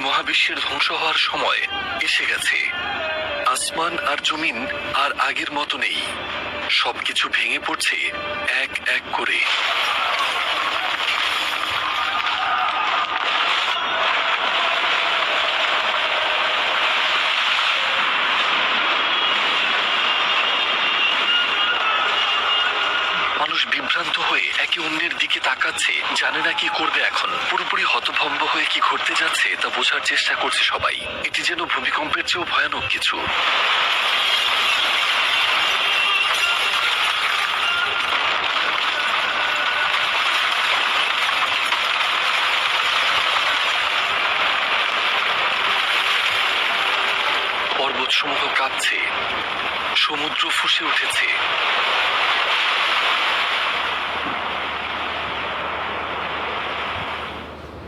মহাবিশ্বের ধ্বংস হওয়ার সময় এসে গেছে। আসমান আর জমিন আর আগের মতো নেই, সবকিছু ভেঙে পড়ছে এক এক করে। মানুষ বিভ্রান্ত হয়ে একে অন্যের দিকে তাকাচ্ছে, জানে না কি করবে এখন। পুরোপুরি হতভম্ব হয়ে কি ঘটতে যাচ্ছে তা বোঝার চেষ্টা করছে সবাই। এটি যেন ভূমিকম্পের চেয়েও ভয়ানক কিছু। পর্বতসমূহ কাঁপছে, সমুদ্র ফুঁসে উঠেছে।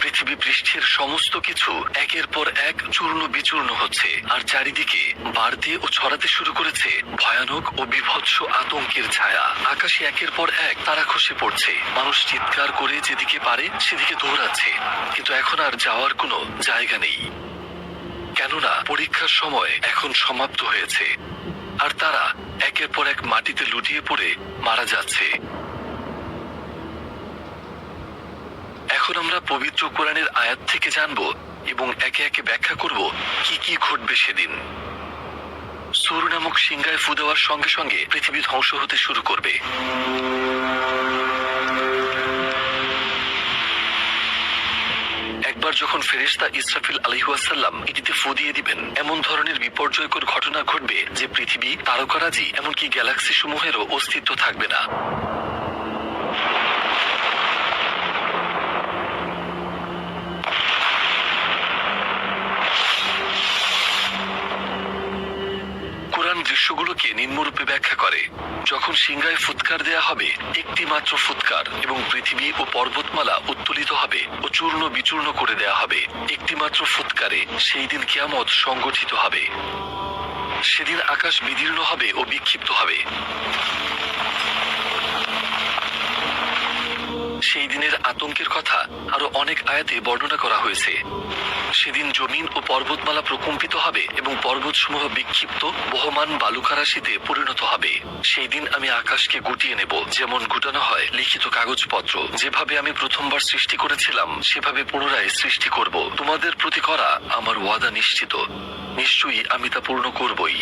পৃথিবী পৃষ্ঠের সমস্ত কিছু একের পর এক চূর্ণ বিচূর্ণ হচ্ছে, আর চারিদিকে বাড়তে ও ছড়াতে শুরু করেছে ভয়ানক ও বিভৎস আতঙ্কের ছায়া। আকাশে একের পর এক তারা খসে পড়ছে। মানুষ চিৎকার করে যেদিকে পারে সেদিকে দৌড়াচ্ছে, কিন্তু এখন আর যাওয়ার কোনো জায়গা নেই। কেননা পরীক্ষার সময় এখন সমাপ্ত হয়েছে, আর তারা একের পর এক মাটিতে লুটিয়ে পড়ে মারা যাচ্ছে। এখন আমরা পবিত্র কোরআনের আয়াত থেকে জানব এবং একে একে ব্যাখ্যা করব কি কি ঘটবে সেদিন। সূর নামক সিংহায় ফু দেওয়ার সঙ্গে সঙ্গে পৃথিবী ধ্বংস হতে শুরু করবে। একবার যখন ফেরেশতা ইসরাফিল আলাইহিসসালাম এটিতে ফু দিয়ে দিবেন, এমন ধরনের বিপর্যয়কর ঘটনা ঘটবে যে পৃথিবী, তারকারাজি, এমনকি গ্যালাক্সি সমূহেরও অস্তিত্ব থাকবে না। কোরআন দৃশ্যগুলোকে নিম্নরূপে ব্যাখ্যা করে। যখন সিংহায় ফুৎকার দেয়া হবে, একটি মাত্র ফুৎকার, এবং পৃথিবী ও পর্বতমালা উত্তোলিত হবে ও চূর্ণ বিচূর্ণ করে দেয়া হবে। একটি মাত্র ফুৎকারে সেই দিন কিয়ামত সংগঠিত হবে। সেদিন আকাশ বিদীর্ণ হবে ও বিক্ষিপ্ত হবে। সেই দিনের আতঙ্কের কথা আরো অনেক আয়াতে বর্ণনা করা হয়েছে। সেদিন জমিন ও পর্বতমালা প্রকম্পিত হবে এবং পর্বতসমূহ বিক্ষিপ্ত বহমান বালুকারাশিতে পরিণত হবে। সেই দিন আমি আকাশকে গুটিয়ে নেব, যেমন গুটানো হয় লিখিত কাগজপত্র। যেভাবে আমি প্রথমবার সৃষ্টি করেছিলাম সেভাবে পুনরায় সৃষ্টি করব। তোমাদের প্রতি করা আমার ওয়াদা নিশ্চিত, নিশ্চয়ই আমি তা পূর্ণ করবই।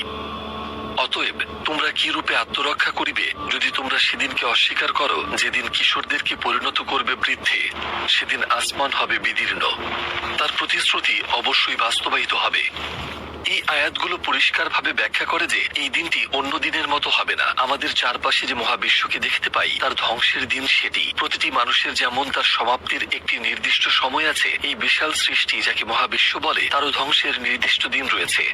অতএব তোমরা কি রূপে আত্মরক্ষা করিবে যদি তোমরা সেদিনকে অস্বীকার করো, যেদিন কিশোরদেরকে পরিণত করবে বৃদ্ধে। সেদিন আসমান হবে বিদীর্ণ, তার প্রতিশ্রুতি অবশ্যই বাস্তবায়িত হবে। এই আয়াতগুলো পরিষ্কারভাবে ব্যাখ্যা করে যে এই দিনটি অন্য দিনের মতো হবে না। আমাদের চারপাশে যে মহাবিশ্বকে দেখতে পাই তার ধ্বংসের দিন সেটি। প্রতিটি মানুষের যেমন তার সমাপ্তির একটি নির্দিষ্ট সময় আছে, এই বিশাল সৃষ্টি যাকে মহাবিশ্ব বলে তারও ধ্বংসের নির্দিষ্ট দিন রয়েছে।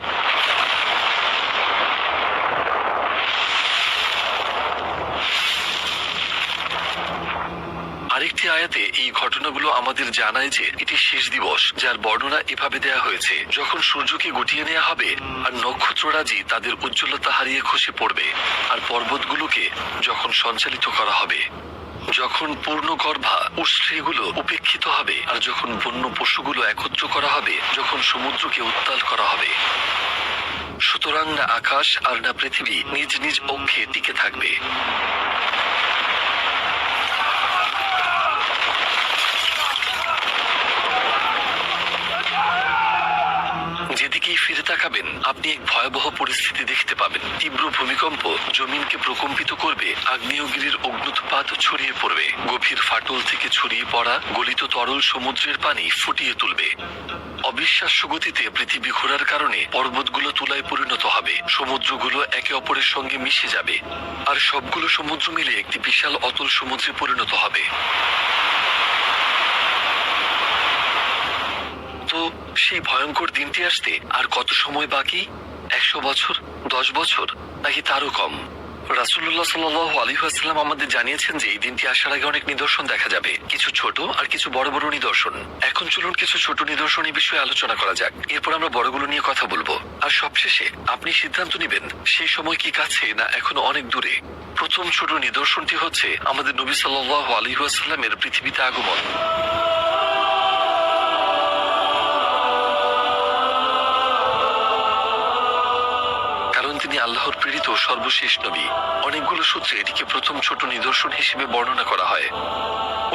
আরেকটি আয়াতে এই ঘটনাগুলো আমাদের জানায় যে এটি শেষ দিবস, যার বর্ণনা এভাবে দেয়া হয়েছে। যখন সূর্যকে গুটিয়ে নেওয়া হবে আর নক্ষত্ররাজি তাদের উজ্জ্বলতা হারিয়ে খসে পড়বে, আর পর্বতগুলোকে যখন সঞ্চালিত করা হবে, যখন পূর্ণগর্ভা উষ্ট্রীগুলো উপেক্ষিত হবে, আর যখন বন্য পশুগুলো একত্র করা হবে, যখন সমুদ্রকে উত্তাল করা হবে। সুতরাং না আকাশ আর না পৃথিবী নিজ নিজ অক্ষে টিকে থাকবে। যেদিকেই ফিরে তাকাবেন আপনি এক ভয়াবহ পরিস্থিতি দেখতে পাবেন। তীব্র ভূমিকম্প জমিনকে প্রকম্পিত করবে, আগ্নেয়গিরির অগ্ন্যুৎপাত ছড়িয়ে পড়বে, গভীর ফাটল থেকে ছড়িয়ে পড়া গলিত তরল সমুদ্রের পানি ফুটিয়ে তুলবে। অবিশ্বাস্য গতিতে পৃথিবী ঘোরার কারণে পর্বতগুলো তুলায় পরিণত হবে, সমুদ্রগুলো একে অপরের সঙ্গে মিশে যাবে, আর সবগুলো সমুদ্র মিলে একটি বিশাল অতল সমুদ্রে পরিণত হবে। তো সেই ভয়ঙ্কর দিনটি আসতে আর কত সময় বাকি? 100 বছর, 10 বছর, নাকি তারও কম? রাসূলুল্লাহ সাল্লাল্লাহু আলাইহি ওয়াসাল্লাম আমাদের জানিয়েছেন যে এই দিনটি আসার আগে অনেক নিদর্শন দেখা যাবে, কিছু ছোট আর কিছু বড় বড় নিদর্শন। এখন চলুন কিছু ছোট নিদর্শন এই বিষয়ে আলোচনা করা যাক, এরপর আমরা বড়গুলো নিয়ে কথা বলবো। আর সবশেষে আপনি সিদ্ধান্ত নেবেন সেই সময় কি কাছে না এখনো অনেক দূরে। প্রথম ছোট নিদর্শনটি হচ্ছে আমাদের নবী সাল্লাল্লাহু আলাইহি ওয়াসাল্লামের পৃথিবীতে আগমন। আল্লাহর প্রেরিত সর্বশেষ নবী। অনেকগুলো সূত্রে এটিকে প্রথম ছোট নিদর্শন হিসেবে বর্ণনা করা হয়।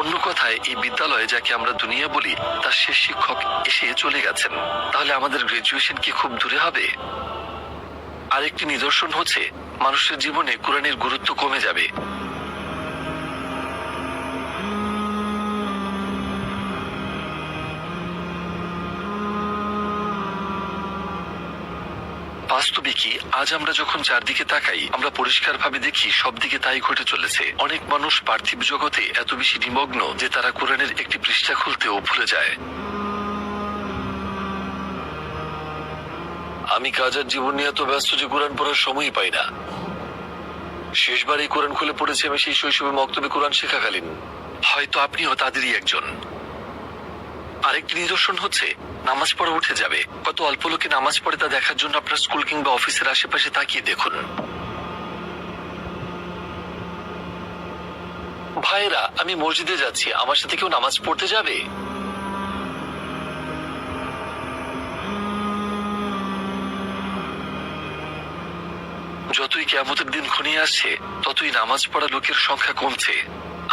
অন্য কথায়, এই বিদ্যালয়ে যাকে আমরা দুনিয়া বলি তার শেষ শিক্ষক এসে চলে গেছেন। তাহলে আমাদের গ্রাজুয়েশন কি খুব দূরে হবে? আরেকটি নিদর্শন হচ্ছে মানুষের জীবনে কোরআনের গুরুত্ব কমে যাবে। বাস্তবিকই আজ আমরা যখন চারদিকে তাকাই, আমরা পরিষ্কারভাবে দেখি সব দিকে তাই ঘটে চলেছে। অনেক মানুষ পার্থিব জগতে এত বেশি নিমগ্ন যে তারা কোরআনের একটি পৃষ্ঠা খুলতেও ভুলে যায়। আমি কাজ আর জীবন নিয়ে এত ব্যস্ত যে কোরআন পড়ার সময়ই পাই না। শেষবার এই কোরআন খুলে পড়েছি আমি সেই শৈশবে মক্তবে কোরআন শেখাকালীন। হয়তো আপনিও তাদেরই একজন। আরেকটি নিদর্শন হচ্ছে নামাজ পড়া উঠে যাবে। কত অল্প লোকে নামাজ পড়ে তা দেখার জন্য আপনার স্কুল কিংবা অফিসের আশেপাশে তাকিয়ে দেখুন। ভাইরা, আমি মসজিদে যাচ্ছি, আমার সাথে কেউ নামাজ পড়তে যাবে? যতই কিয়ামতের দিন ঘনিয়ে আসছে ততই নামাজ পড়া লোকের সংখ্যা কমছে।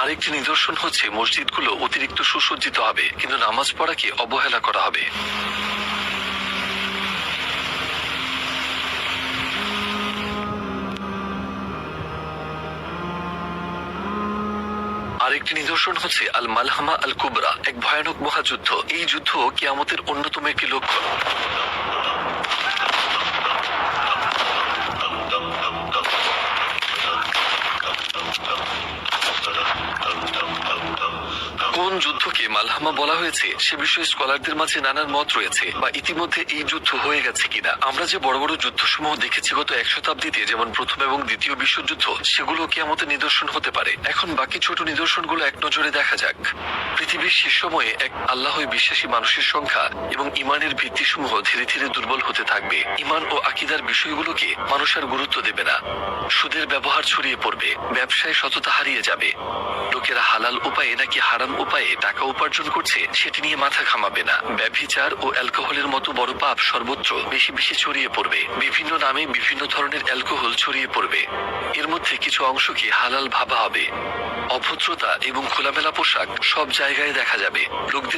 আরেকটি নিদর্শন হচ্ছে মসজিদগুলো অতিরিক্ত সুসজ্জিত হবে, কিন্তু নামাজ পড়াকে অবহেলা করা হবে। আরেকটি নিদর্শন হচ্ছে আল মালহামা আল কুবরা, এক ভয়ানক মহাযুদ্ধ। এই যুদ্ধ কিয়ামতের অন্যতম একটি লক্ষণ। কোন যুদ্ধকে মালহামা বলা হয়েছে সে বিষয়ে স্কলারদের মাঝে নানান মত রয়েছে, বা ইতিমধ্যে এই যুদ্ধ হয়ে গেছে কিনা। আমরা যে বড় বড় যুদ্ধসমূহ দেখেছি গত 1 শতাব্দীতে, যেমন প্রথম এবং দ্বিতীয় বিশ্বযুদ্ধ, সেগুলো কিয়ামতের নিদর্শন হতে পারে। এখন বাকি ছোট নিদর্শনগুলো এক নজরে দেখা যাক। পৃথিবীর শেষ সময়ে এক আল্লাহই বিশ্বাসী মানুষের সংখ্যা এবং ইমানের ভিত্তিসমূহ ধীরে ধীরে দুর্বল হতে থাকবে। ইমান ও আকীদার বিষয়গুলোকে মানুষ আর গুরুত্ব দেবে না। সুদের ব্যবহার ছড়িয়ে পড়বে, ব্যবসায় সততা হারিয়ে যাবে। লোকেরা হালাল উপায়ে নাকি হারাম উপায়ে টাকা উপার্জন করছে সেটি নিয়ে মাথা ঘামাবে না। ব্যভিচার ও অ্যালকোহলের মতো বড় পাপ সর্বত্র বেশি বেশি ছড়িয়ে পড়বে। বিভিন্ন নামে বিভিন্ন ধরনের অ্যালকোহল ছড়িয়ে পড়বে। এর মধ্যে কিছু অংশকে হালাল ভাবা হবে। অভদ্রতা এবং খোলামেলা পোশাক সব জায়গায় দেখা যাবে। লোকদের